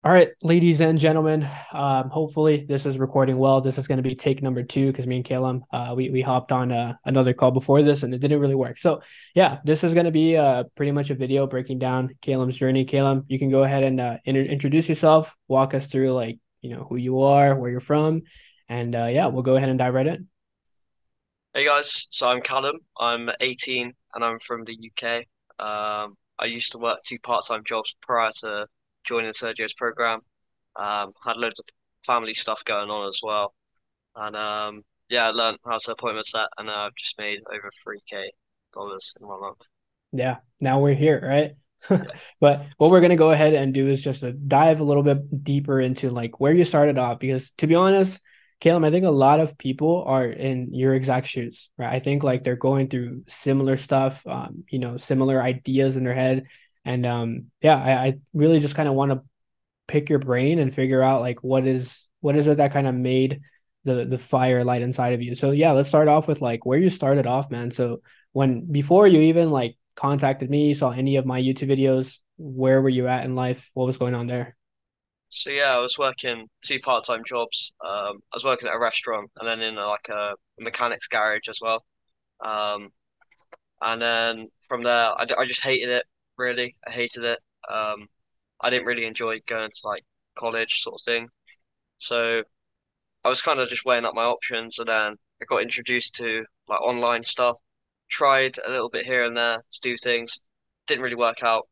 All right, ladies and gentlemen. Hopefully this is recording well. This is going to be take number two because me and Caleb, we hopped on another call before this and it didn't really work. So yeah, this is going to be pretty much a video breaking down Caleb's journey. Caleb, you can go ahead and introduce yourself, walk us through like who you are, where you're from, and yeah, we'll go ahead and dive right in. Hey guys, so I'm Callum. I'm 18 and I'm from the UK. I used to work two part-time jobs prior to joining Sergio's program. Had loads of family stuff going on as well. And yeah, I learned how to appointment set and I've just made over 3K dollars in 1 month. Yeah, now we're here, right? Yeah. But what we're gonna go ahead and do is just dive a little bit deeper into like where you started off, because to be honest, Caleb, I think a lot of people are in your exact shoes, right? I think like they're going through similar stuff, similar ideas in their head. And yeah, I really just kind of want to pick your brain and figure out like what is it that kind of made the fire light inside of you. So yeah, let's start off with like where you started off, man. So when before you even like contacted me, saw any of my YouTube videos, where were you at in life? What was going on there? So yeah, I was working two part-time jobs. I was working at a restaurant and then in like a mechanic's garage as well. Um, and then from there, I just hated it, really. I hated it. Um, I didn't really enjoy going to like college sort of thing. So I was kind of just weighing up my options, and then I got introduced to like online stuff. Tried a little bit here and there to do things. Didn't really work out.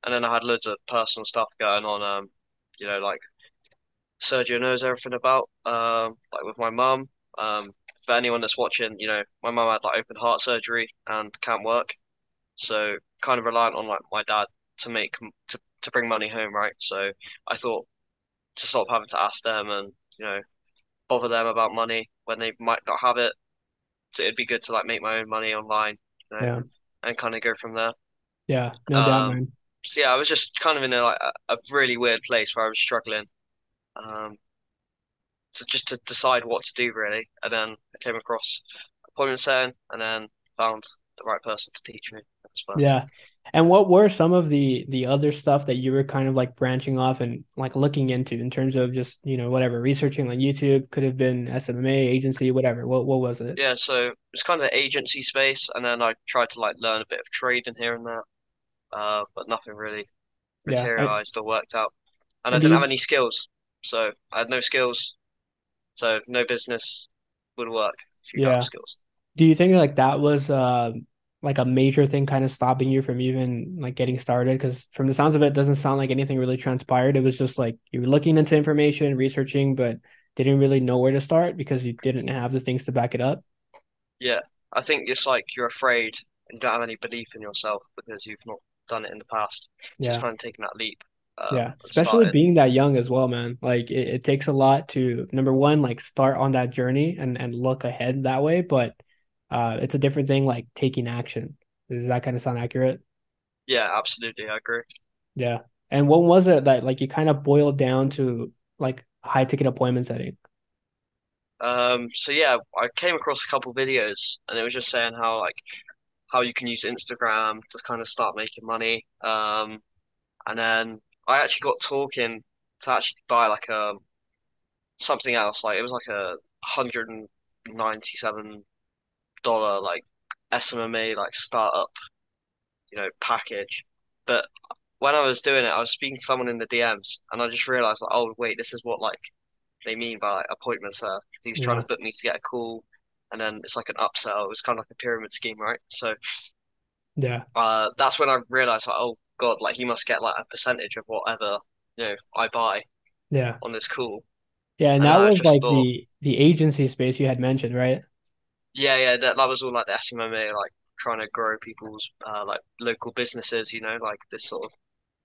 And then I had loads of personal stuff going on. Like Sergio knows everything about. Like with my mum. For anyone that's watching, my mum had like open heart surgery and can't work, so kind of reliant on like my dad to make to bring money home, right? So I thought to stop having to ask them and bother them about money when they might not have it. So it'd be good to like make my own money online, you know, Yeah. and kind of go from there. Yeah, no doubt, Um, man. so yeah, I was just kind of in a really weird place where I was struggling um, to decide what to do really, and then I came across appointment setting, and then found the right person to teach me. That's worked. Yeah. And what were some of the other stuff that you were kind of like branching off and like looking into in terms of just, whatever, researching on YouTube, could have been SMMA, agency, whatever. What was it? Yeah, so it's kind of the agency space, and then I tried to like learn a bit of trading here and there, but nothing really Yeah. And, materialized or worked out. And I and do didn't have you any skills, so I had no skills, so no business would work if you don't have yeah. skills. Do you think like that was like a major thing kind of stopping you from even like getting started? Because from the sounds of it, it doesn't sound like anything really transpired. It was just like you were looking into information, researching, but didn't really know where to start because you didn't have the things to back it up. Yeah, I think it's like you're afraid and you don't have any belief in yourself because you've not done it in the past. So it's Yeah. kind of taking that leap Yeah, and especially starting. being that young as well, man. Like it takes a lot to number one, like start on that journey and look ahead that way. But it's a different thing like taking action. Does that kind of sound accurate? Yeah, absolutely, I agree. Yeah. And what was it that like you kind of boiled down to like high ticket appointment setting? So yeah, I came across a couple videos and it was just saying how you can use Instagram to kind of start making money. And then I actually got talking to actually buy like something else. Like it was like $197 like SMMA like startup, package. But when I was doing it, I was speaking to someone in the DMs and I just realized like, oh wait, this is what like they mean by like appointments. He was trying to Yeah. book me to get a call, and then it's like an upsell. It was kind of like a pyramid scheme, right? So Yeah. that's when I realized like, oh God, like he must get like a percentage of whatever I buy Yeah. on this call. Yeah. And And then that I was just like thought, the agency space you had mentioned, right? yeah, yeah, that was all like the SMMA, like trying to grow people's like local businesses, like this sort of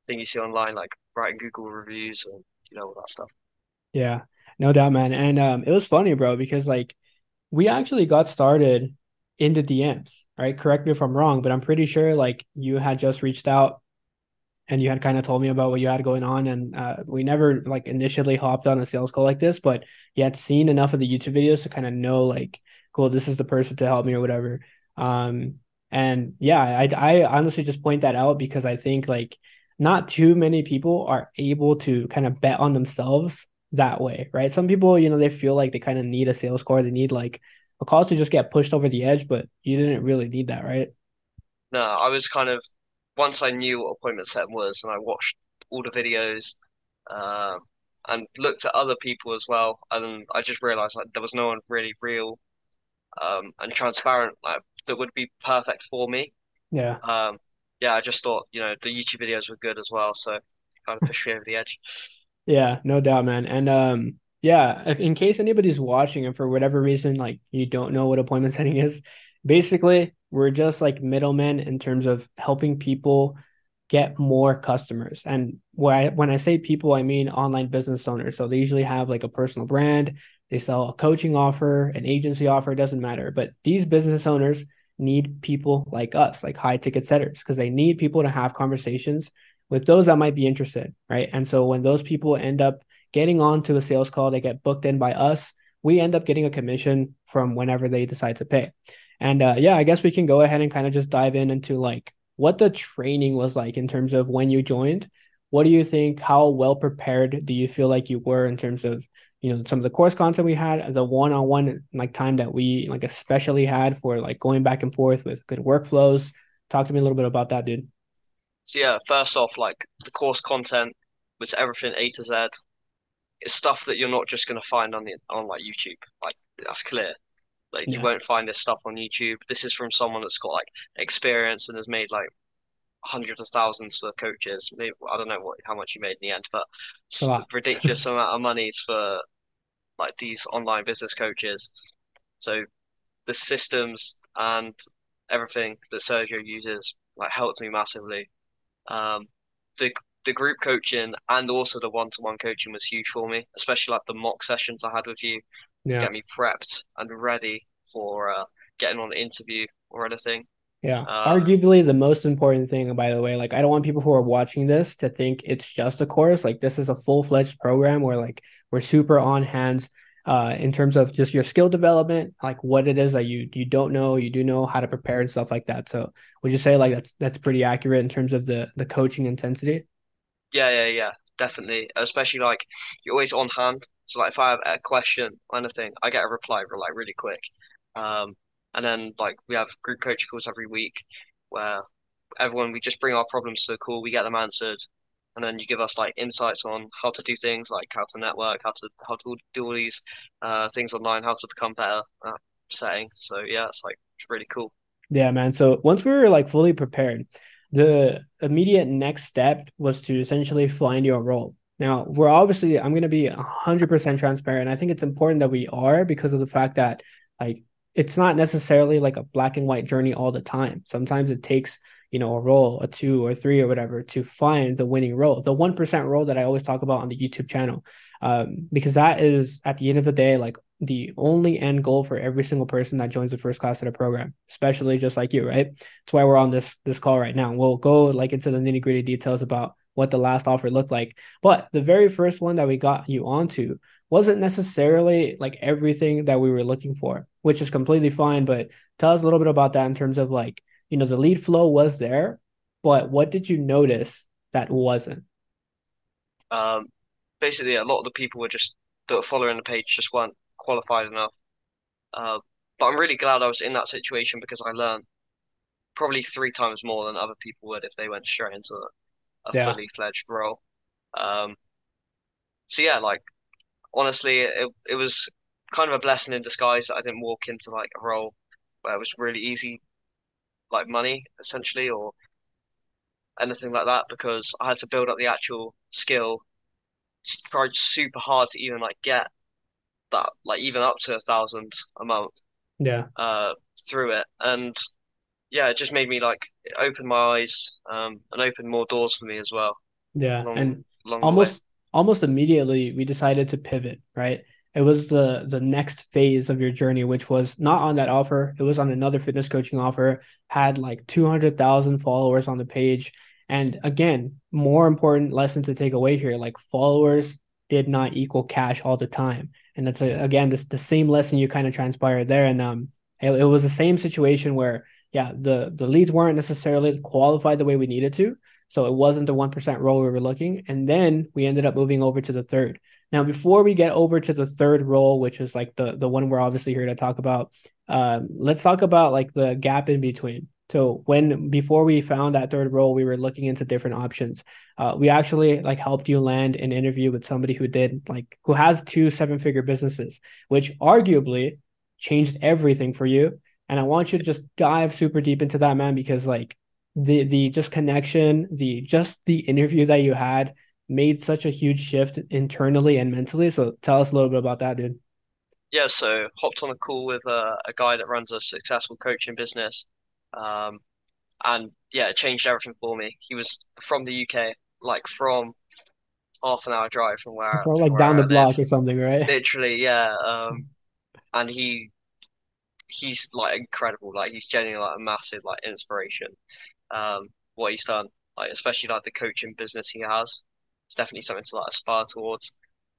thing you see online, like writing Google reviews and all that stuff. Yeah. No doubt, man. And it was funny, bro, because like we actually got started in the DMs, right? Correct me if I'm wrong, but I'm pretty sure like you had just reached out and you had kind of told me about what you had going on. And we never like initially hopped on a sales call like this, but you had seen enough of the YouTube videos to kind of know like, cool, this is the person to help me or whatever. And yeah, I honestly just point that out because I think like not too many people are able to kind of bet on themselves that way, right? Some people, they feel like they kind of need a sales call. They need like a call to just get pushed over the edge, but you didn't really need that, right? No, I was kind of once I knew what appointment setting was, and I watched all the videos, um, and looked at other people as well, and I just realized like there was no one really real, and transparent like that would be perfect for me. Yeah. Um, yeah, I just thought the YouTube videos were good as well, so it kind of pushed me over the edge. Yeah, no doubt, man. And yeah, in case anybody's watching and for whatever reason, like you don't know what appointment setting is, basically we're just like middlemen in terms of helping people get more customers. And when I say people, I mean online business owners. So they usually have like a personal brand, they sell a coaching offer, an agency offer, it doesn't matter. But these business owners need people like us, like high ticket setters, because they need people to have conversations with those that might be interested, right? And so when those people end up getting onto a sales call, they get booked in by us, we end up getting a commission from whenever they decide to pay. And yeah, I guess we can go ahead and kind of just dive into like what the training was like in terms of when you joined. What do you think? How well prepared do you feel like you were in terms of, some of the course content we had, the one-on-one like time that we like especially had for like going back and forth with good workflows? Talk to me a little bit about that, dude. So yeah, first off, like the course content was everything A to Z. It's stuff that you're not just gonna find on like YouTube. Like that's clear. Like you Yeah. won't find this stuff on YouTube. This is from someone that's got like experience and has made like hundreds of thousands for coaches. Maybe I don't know how much you made in the end, but It's a lot. ridiculous amount of monies for like these online business coaches. So the systems and everything that Sergio uses like helped me massively. Um, the the group coaching and also the one-to-one coaching was huge for me, especially like the mock sessions I had with you, Yeah. get me prepped and ready for getting on an interview or anything. Yeah. Uh, Arguably the most important thing, by the way, like I don't want people who are watching this to think it's just a course. Like this is a full-fledged program where like we're super on hands in terms of just your skill development, like what it is that you don't know, you do know how to prepare and stuff like that. So would you say like that's pretty accurate in terms of the coaching intensity? yeah, definitely. Especially like you're always on hand. So like if I have a question or anything, I get a reply like really quick. Um, and then like we have group coach calls every week where everyone we just bring our problems to the call, we get them answered, and then you give us like insights on how to do things, like how to network, how to do all these things online, how to become better at setting. So yeah, it's really cool. Yeah, man. So once we were like fully prepared, the immediate next step was to essentially find your role. Now, I'm going to be 100% transparent. I think it's important that we are because of the fact that like it's not necessarily like a black and white journey all the time. Sometimes it takes, a role, a two or three or whatever to find the winning role, the 1% role that I always talk about on the YouTube channel. Because that is at the end of the day, like the only end goal for every single person that joins the first class of the program, especially just like you, right? That's why we're on this call right now. We'll go like into the nitty gritty details about what the last offer looked like. But the very first one that we got you onto wasn't necessarily like everything that we were looking for, which is completely fine. But tell us a little bit about that in terms of like, the lead flow was there, but what did you notice that wasn't? Um, Basically, a lot of the people that were following the page just weren't qualified enough. Uh, but I'm really glad I was in that situation because I learned probably three times more than other people would if they went straight into a Yeah. fully fledged role. Um, so yeah, like honestly, it was kind of a blessing in disguise that I didn't walk into like a role where it was really easy, like money essentially, or anything like that, because I had to build up the actual skill, tried super hard to even like get that, like even up to 1,000 a month, Yeah. uh, through it, and yeah, it just made me like it opened my eyes, and opened more doors for me as well Yeah. along And along the way. almost immediately we decided to pivot, right? It was the next phase of your journey, which was not on that offer. It was on another fitness coaching offer, had like 200,000 followers on the page. And again, more important lesson to take away here, like followers did not equal cash all the time. And that's again the same lesson you kind of transpired there. And it was the same situation where yeah, the leads weren't necessarily qualified the way we needed to, So it wasn't the 1% role we were looking. And then we ended up moving over to the third. Now, before we get over to the third role, which is like the one we're obviously here to talk about, let's talk about like the gap in between. So when before we found that third role, we were looking into different options. We actually like helped you land an interview with somebody who has two seven-figure businesses, which arguably changed everything for you. And I want you to just dive super deep into that, man, because like the just connection, the interview that you had made such a huge shift internally and mentally. So tell us a little bit about that, dude. Yeah, so hopped on a call with a guy that runs a successful coaching business. Um, and yeah, it changed everything for me. He was from the UK, like from half an hour drive from Probably like where down the I live. block or something, right? Literally, yeah. And he's like incredible. Like he's genuinely like a massive like inspiration. What he's done, like especially like the coaching business he has, it's definitely something to like aspire towards.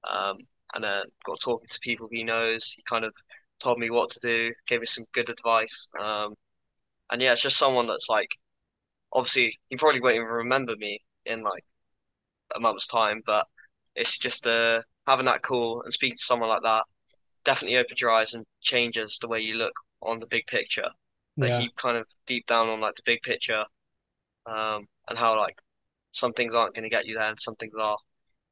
Um, and then got talking to people he knows. He kind of told me what to do, gave me some good advice. And yeah, it's just someone that's like obviously he probably won't even remember me in like a month's time, but it's just having that call and speaking to someone like that definitely opens your eyes and changes the way you look on the big picture. Like Yeah. he kind of deep down on like the big picture, and how like some things aren't going to get you there and some things are.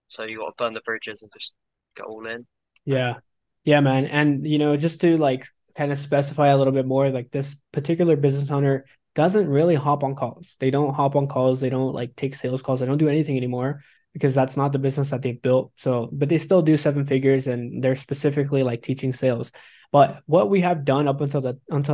So you got to burn the bridges and just go all in. Yeah. Yeah, man. And just to like kind of specify a little bit more, like this particular business owner doesn't really hop on calls. They don't hop on calls. They don't like take sales calls. They don't do anything anymore because that's not the business that they built. So, but they still do seven figures and they're specifically like teaching sales. But what we have done up until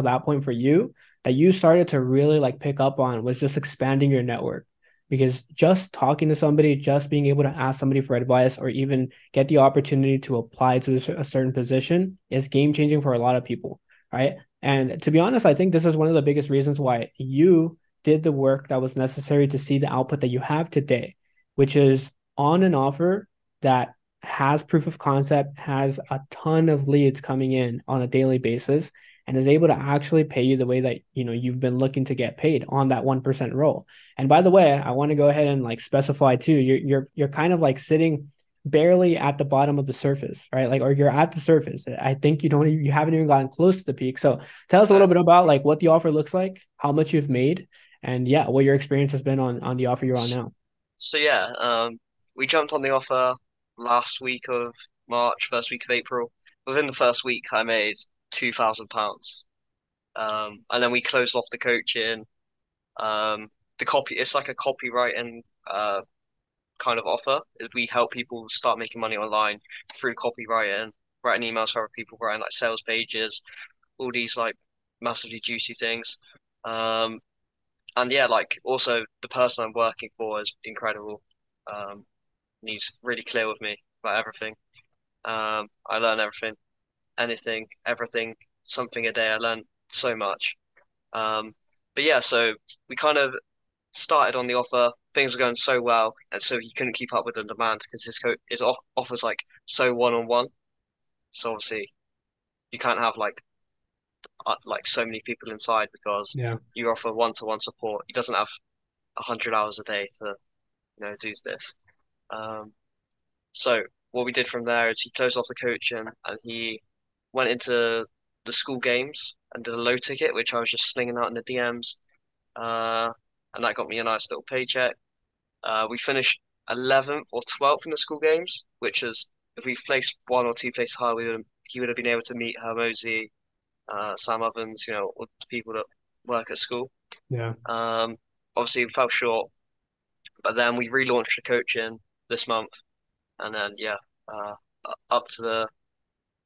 that point for you that you started to really like pick up on was just expanding your network. Because just talking to somebody, just being able to ask somebody for advice or even get the opportunity to apply to a certain position is game changing for a lot of people, right? And to be honest, I think this is one of the biggest reasons why you did the work that was necessary to see the output that you have today, which is on an offer that has proof of concept, has a ton of leads coming in on a daily basis, and is able to actually pay you the way that you've been looking to get paid on that 1% role. And by the way, I want to go ahead and like specify too. You're kind of like sitting barely at the bottom of the surface, right? Like, or you're at the surface. I think you haven't even gotten close to the peak. So tell us a Uh, little bit about like what the offer looks like, how much you've made, and yeah, what your experience has been on the offer you're on now. so yeah, we jumped on the offer last week of March, first week of April. Within the first week, I made £2,000. And then we closed off the coaching. The copy, it's like a copywriting kind of offer. We help people start making money online through copywriting, writing emails for other people, writing like sales pages, all these like massively juicy things. Um, and yeah, like also the person I'm working for is incredible. And he's really clear with me about everything. I learn everything, anything, everything, something a day. I learn so much. Um, but yeah, so we kind of started on the offer. Things were going so well, and so he couldn't keep up with the demand because his offers like so one on one. So obviously you can't have like so many people inside because Yeah. you offer one to one support. He doesn't have 100 hours a day to do this. Um, so what we did from there is he closed off the coaching and he went into the school games and did a low ticket, which I was just slinging out in the DMs. Uh, and that got me a nice little paycheck. We finished 11th or 12th in the school games, which is if we placed one or two places higher, he would have been able to meet Hermosi, Sam Ovens, all the people that work at school. Yeah. Um, Obviously, we fell short, but then we relaunched the coaching this month, and then yeah, uh, up to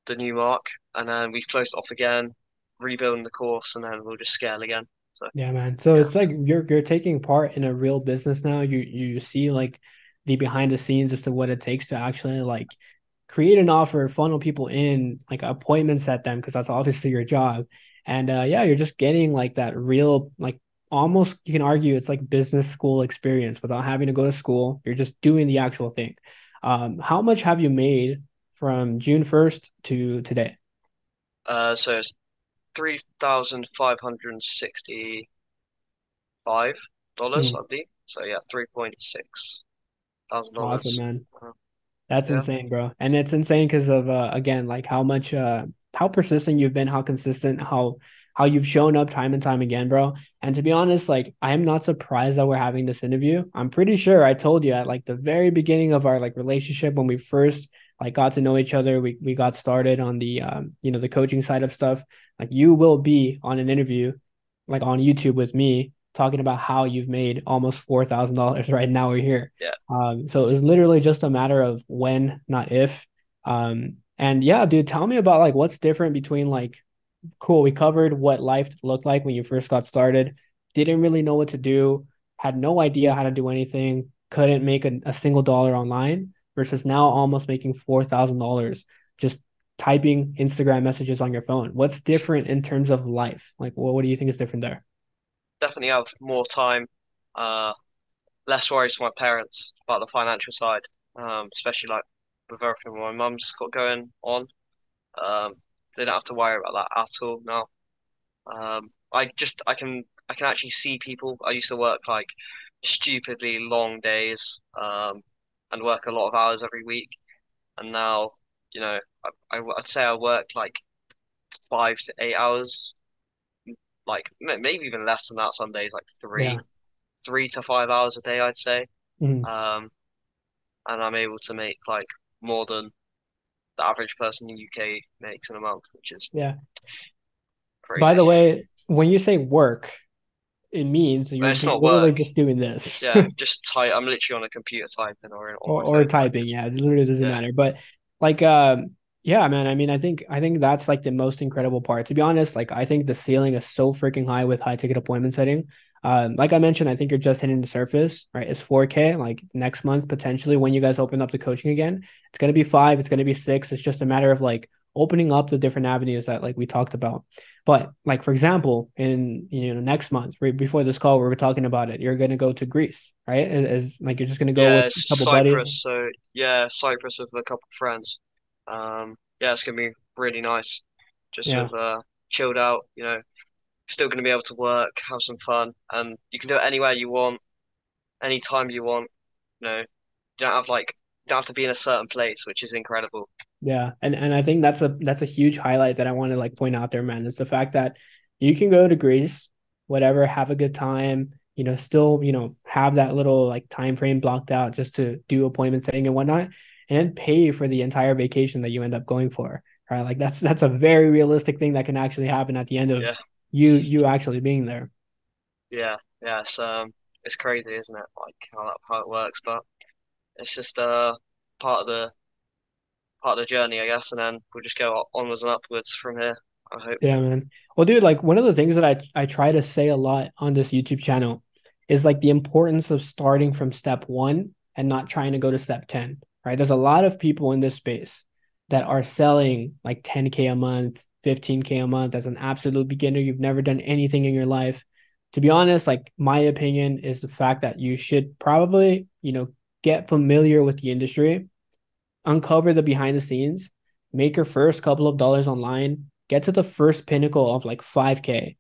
the new mark, and then we closed off again, rebuilding the course, and then we'll just scale again. So Yeah, man. So yeah, it's like you're taking part in a real business now. You see like the behind the scenes as to what it takes to actually like create an offer, funnel people in, like appointments at them, because that's obviously your job. And yeah, you're just getting like that real, like almost you can argue it's like business school experience without having to go to school. You're just doing the actual thing. How much have you made from June 1st to today? so it's $3,565, I Mm. believe. So yeah, Awesome, $3,600. man. That's Yeah, insane, bro. And it's insane because of again, like how much how persistent you've been, how consistent, how you've shown up time and time again, bro. And to be honest, like I am not surprised that we're having this interview. I'm pretty sure I told you at like the very beginning of our like relationship when we first like got to know each other, we got started on the the coaching side of stuff. Like you will be on an interview like on YouTube with me talking about how you've made almost $4,000 right now we're here. yeah. So it was literally just a matter of when, not if. And yeah, dude, tell me about like what's different between like, cool, we covered what life looked like when you first got started, didn't really know what to do, had no idea how to do anything, couldn't make a single dollar online versus now almost making $4,000 just typing Instagram messages on your phone. What's different in terms of life? Like, what do you think is different there? Definitely have more time, uh, less worries for my parents about the financial side, especially like with everything my mum's got going on. Um, they don't have to worry about that at all now. I can actually see people. I used to work like stupidly long days, and work a lot of hours every week. And now, you know, I'd say I work like 5 to 8 hours, like maybe even less than that some days, like Yeah. 3 to 5 hours a day, I'd say. Mhm. Um, and I'm able to make like more than the average person in the UK makes in a month, which is Yeah. By crazy. the way, when you say work, it means But you're it's not literally work. just doing this. Yeah, just type. I'm literally on a computer typing on my Or phone typing. typing. Yeah, it literally doesn't Yeah, matter. But like yeah, man. I mean, I think that's like the most incredible part. To be honest, like I think the ceiling is so freaking high with high ticket appointment setting. Like I mentioned, I think you're just hitting the surface, right? It's 4K. Like next month, potentially when you guys open up the coaching again, it's gonna be five, it's gonna be six. It's just a matter of like opening up the different avenues that like we talked about. But like for example, in next month, right before this call, we were talking about it. You're gonna go to Greece, right? As like you're just gonna go with yeah. a It's couple buddies. Cyprus. So yeah, Cyprus with a couple of friends. Yeah, it's gonna be really nice. Just Yeah, with chilled out. Still gonna be able to work, have some fun, and you can do it anywhere you want, anytime you want. You don't have like you don't have to be in a certain place, which is incredible. yeah, and I think that's a huge highlight that I want to like point out there, man. Is the fact that you can go to Greece, whatever, have a good time. Still, have that little like time frame blocked out just to do appointment setting and whatnot, and then pay for the entire vacation that you end up going for. Right, like that's a very realistic thing that can actually happen at the end of Yeah, you actually being there. yeah. It's crazy, isn't it? Like how it works, but it's just part of the part of the journey, I guess, and then we'll just go onwards and upwards from here, I hope. Yeah, man. Well, dude, like one of the things that I try to say a lot on this YouTube channel is like the importance of starting from step one and not trying to go to step 10, right? There's a lot of people in this space that are selling like 10K a month, 15K a month as an absolute beginner. You've never done anything in your life. To be honest, like my opinion is the fact that you should probably, get familiar with the industry, uncover the behind the scenes, make your first couple of dollars online, get to the first pinnacle of like 5K,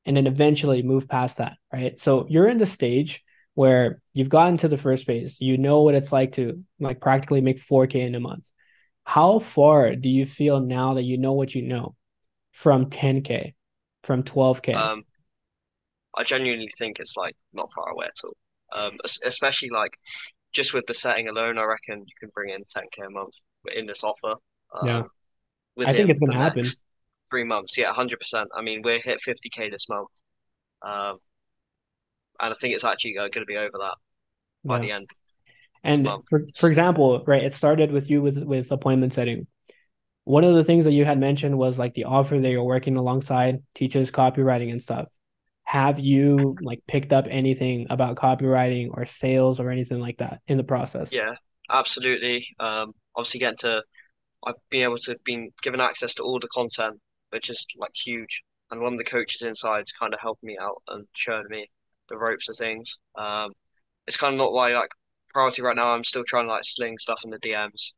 and then eventually move past that, right? So you're in the stage where you've gotten to the first phase. You know what it's like to like practically make 4K in a month. How far do you feel now that you know what you know from 10K, from 12K? Um, I genuinely think it's like not far away at all. Especially like just with the setting alone, I reckon you can bring in 10K a month in this offer. Yeah, Um, I think within it's going the to happen. next 3 months. Yeah, 100%. I mean, we're hit 50K this month. Um, and I think it's actually going to be over that by Yeah. the end of the And month. for example, right, it started with you with appointment setting. One of the things that you had mentioned was like the author that you're working alongside teaches copywriting and stuff. Have you like picked up anything about copywriting or sales or anything like that in the process? Yeah, absolutely. Obviously I've been able to been given access to all the content, which is like huge. And one of the coaches inside's kind of helped me out and showing me the ropes of things. It's kind of not my like priority right now. I'm still trying to like sling stuff in the DMs,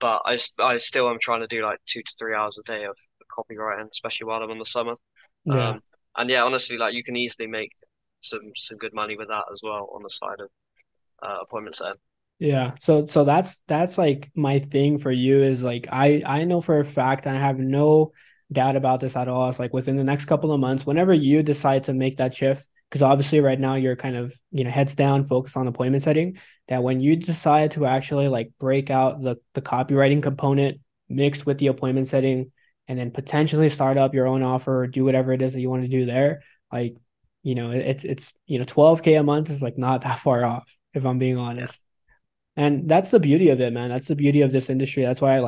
but I still am trying to do like 2 to 3 hours a day of copywriting, especially while I'm in the summer. Yeah. Um, and yeah, honestly, like you can easily make some good money with that as well on the side of appointment setting. Yeah. So that's like my thing for you is like I know for a fact, and I have no doubt about this at all. It's like within the next couple of months, whenever you decide to make that shift, because obviously right now you're kind of, heads down, focused on appointment setting, that when you decide to actually like break out the copywriting component mixed with the appointment setting and then potentially start up your own offer or do whatever it is that you want to do there, like, it's 12K a month is like not that far off, if I'm being Yeah, honest. And that's the beauty of it, man. That's the beauty of this industry. That's why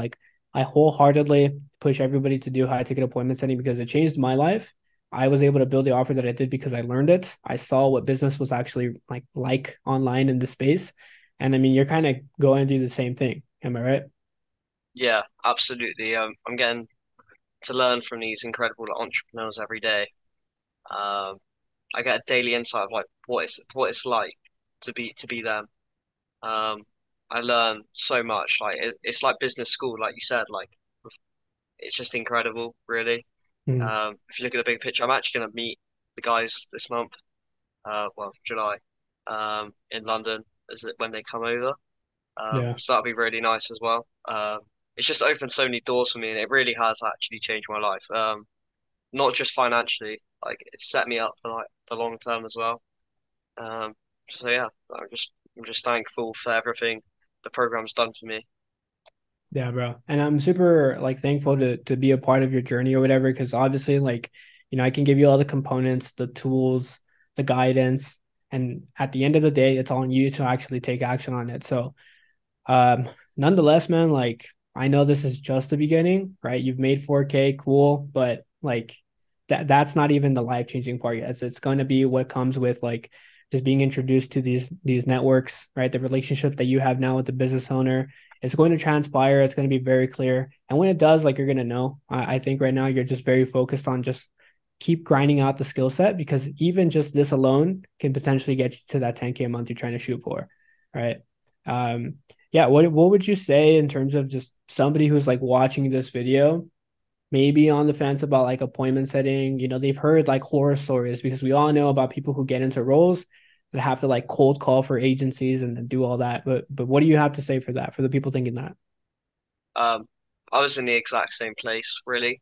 I wholeheartedly push everybody to do high ticket appointment setting because it changed my life. I was able to build the offer that I did because I learned it. I saw what business was actually like online in the space. And I mean, you're kind of going through the same thing. Am I right? yeah, absolutely. I'm getting to learn from these incredible entrepreneurs every day. Um, I get a daily insight of like what it's like to be them. Um, I learn so much. Like it's like business school, like you said. Like it's just incredible, really. Mhm. If you look at the big picture, I'm actually going to meet the guys this month. Well, July, in London, is it when they come over? Yeah. So that'll be really nice as well. It's just opened so many doors for me, and it really has actually changed my life. Not just financially, like it set me up for like the long term as well. Um, so yeah, I'm just thankful for everything the program's done for me. Yeah, bro. And I'm super like thankful to be a part of your journey or whatever, because obviously, like, I can give you all the components, the tools, the guidance, and at the end of the day, it's on you to actually take action on it. So, um, nonetheless, man, like I know this is just the beginning, right? You've made 4K, cool, but like that's not even the life-changing part yet. It's going to be what comes with like just being introduced to these networks, right? The relationship that you have now with the business owner, it's going to transpire. It's going to be very clear. And when it does, like you're going to know. I think right now you're just very focused on just keep grinding out the skill set because even just this alone can potentially get you to that 10K a month you're trying to shoot for, right? Um, yeah, what would you say in terms of just somebody who's like watching this video, maybe on the fence about like appointment setting? They've heard like horror stories because we all know about people who get into roles that have to like cold call for agencies and then do all that. But what do you have to say for that, for the people thinking that? Um, I was in the exact same place, really.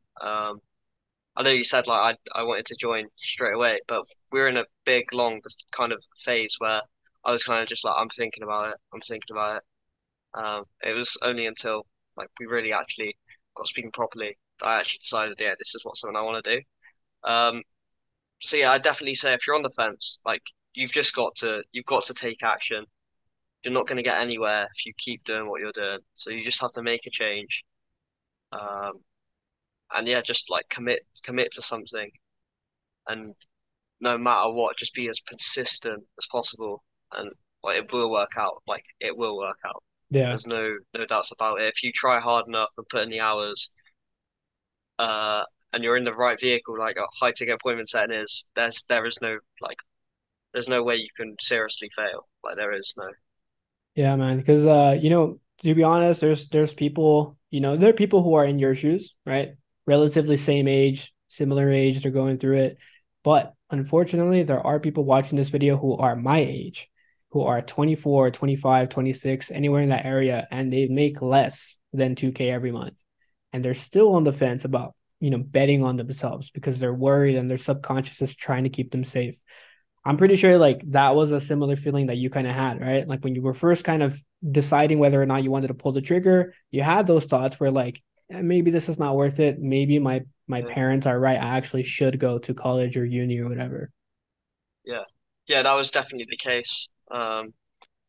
I know you said like I wanted to join straight away, but we were in a big, long this kind of phase where I was kind of just like, I'm thinking about it. I'm thinking about it. It was only until like we really actually got speaking properly that I actually decided, yeah, this is what something I want to do. Um, so yeah, I definitely say if you're on the fence, like you've got to take action. You're not going to get anywhere if you keep doing what you're doing. So you just have to make a change. Um, and yeah, just like commit to something, and no matter what, just be as consistent as possible, and like it will work out. Like it will work out. Yeah. There's no doubts about it. If you try hard enough and put in the hours, uh, and you're in the right vehicle, like a high ticket appointment setting is, there is no like there's no way you can seriously fail. Like there is no. Yeah, man. Because to be honest, there's people, there are people who are in your shoes, right? Relatively same age, similar age, they're going through it. But unfortunately, there are people watching this video who are my age, who are 24, 25, 26, anywhere in that area, and they make less than 2K every month. And they're still on the fence about, betting on themselves because they're worried and their subconscious is trying to keep them safe. I'm pretty sure like that was a similar feeling that you kind of had, right? Like when you were first kind of deciding whether or not you wanted to pull the trigger, you had those thoughts where like maybe this is not worth it. Maybe my Yeah, parents are right. I actually should go to college or uni or whatever. yeah, yeah. That was definitely the case.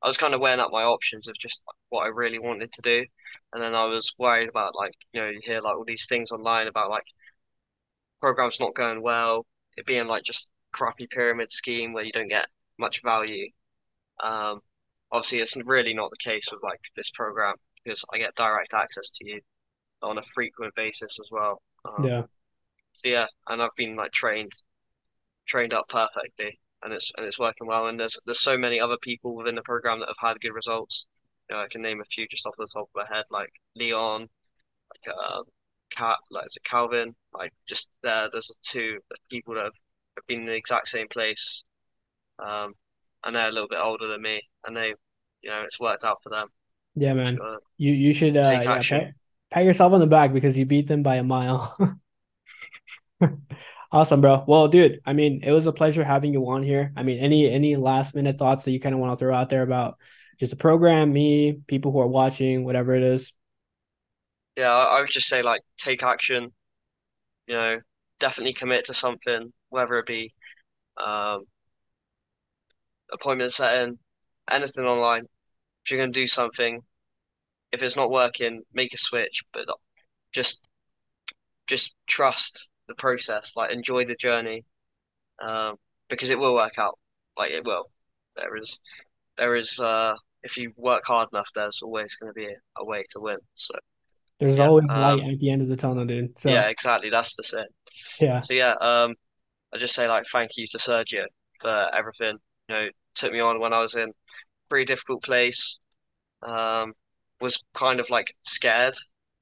I was kind of weighing up my options of just like, what I really wanted to do, and then I was worried about like you hear like all these things online about like programs not going well, it being like just crappy pyramid scheme where you don't get much value. Um, Obviously, it's really not the case with like this program because I get direct access to you on a frequent basis as well. Yeah. So yeah, and I've been like trained up perfectly, and it's working well. And there's so many other people within the program that have had good results. I can name a few just off the top of my head, like Leon, like like is it Calvin? Like just there's two people that have been in the exact same place. Um, and they're a little bit older than me, and it's worked out for them. Yeah, Just man. gotta You should take yeah, action. pat yourself on the back because you beat them by a mile. Awesome, bro. Well, dude, I mean, it was a pleasure having you on here. I mean, any last minute thoughts that you kind of want to throw out there about just the program, me, people who are watching, whatever it is? Yeah, I would just say like take action. You know, definitely commit to something, whether it be um, appointment setting, anything online. If you're gonna do something, if it's not working, make a switch, but just just trust the process. Like enjoy the journey, um, because it will work out. Like it will. There is there is if you work hard enough, there's always going to be a way to win. So There's yeah, always light at the end of the tunnel, dude. yeah, So, exactly. That's the it. yeah. So yeah, I just say like thank you to Sergio for everything. Took me on when I was in a pretty difficult place. Um, was kind of like scared,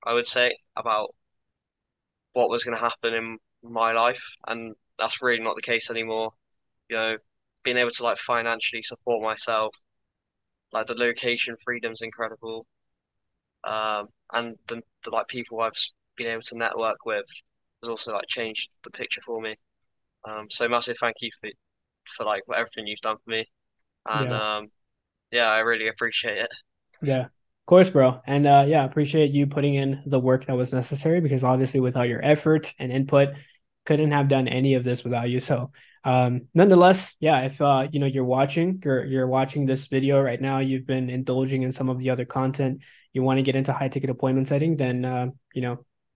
I would say, about what was going to happen in my life, and that's really not the case anymore. You know, being able to like financially support myself, like the location freedom's incredible. And the like people I've been able to network with has also like changed the picture for me. So massive thank you for like everything you've done for me, and Yeah. yeah, I really appreciate it. Yeah. Of course, bro. And yeah, appreciate you putting in the work that was necessary because obviously without your effort and input, couldn't have done any of this without you. So nonetheless, yeah, if you're watching this video right now, you've been indulging in some of the other content, you want to get into high ticket appointment setting, then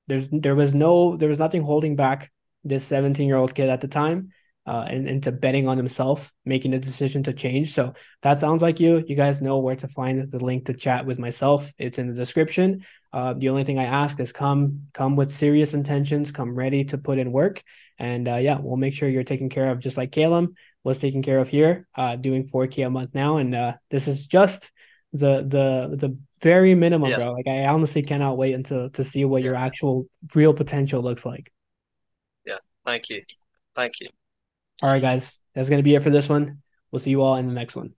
there was nothing holding back this 17-year-old kid at the time and into betting on himself, making a decision to change. So that sounds like you. You guys know where to find the link to chat with myself. It's in the description. The only thing I ask is come with serious intentions, come ready to put in work, and yeah, we'll make sure you're taken care of, just like Caleb was taken care of here, doing 4K a month now, and this is just the very minimum, Yeah, bro. Like I honestly cannot wait until to see what your yeah, actual real potential looks like. yeah. Thank you, thank you. All right, guys, that's gonna be it for this one. We'll see you all in the next one.